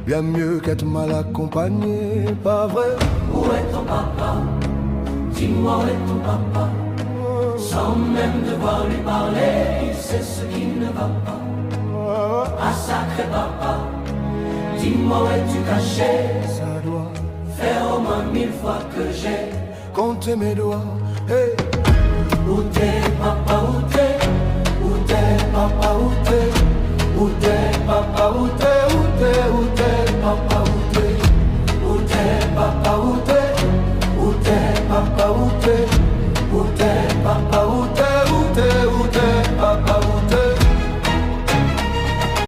bien mieux qu'être mal accompagné, pas vrai? Où est ton papa? Dis-moi où est ton papa? Sans même devoir lui parler, il sait ce qui ne va pas. Ah sacré papa, dis-moi où es-tu caché? Ça doit faire au moins 1000 fois que j'ai compté mes doigts. Hey. Où t'es papa, où t'es? Où t'es papa, où t'es?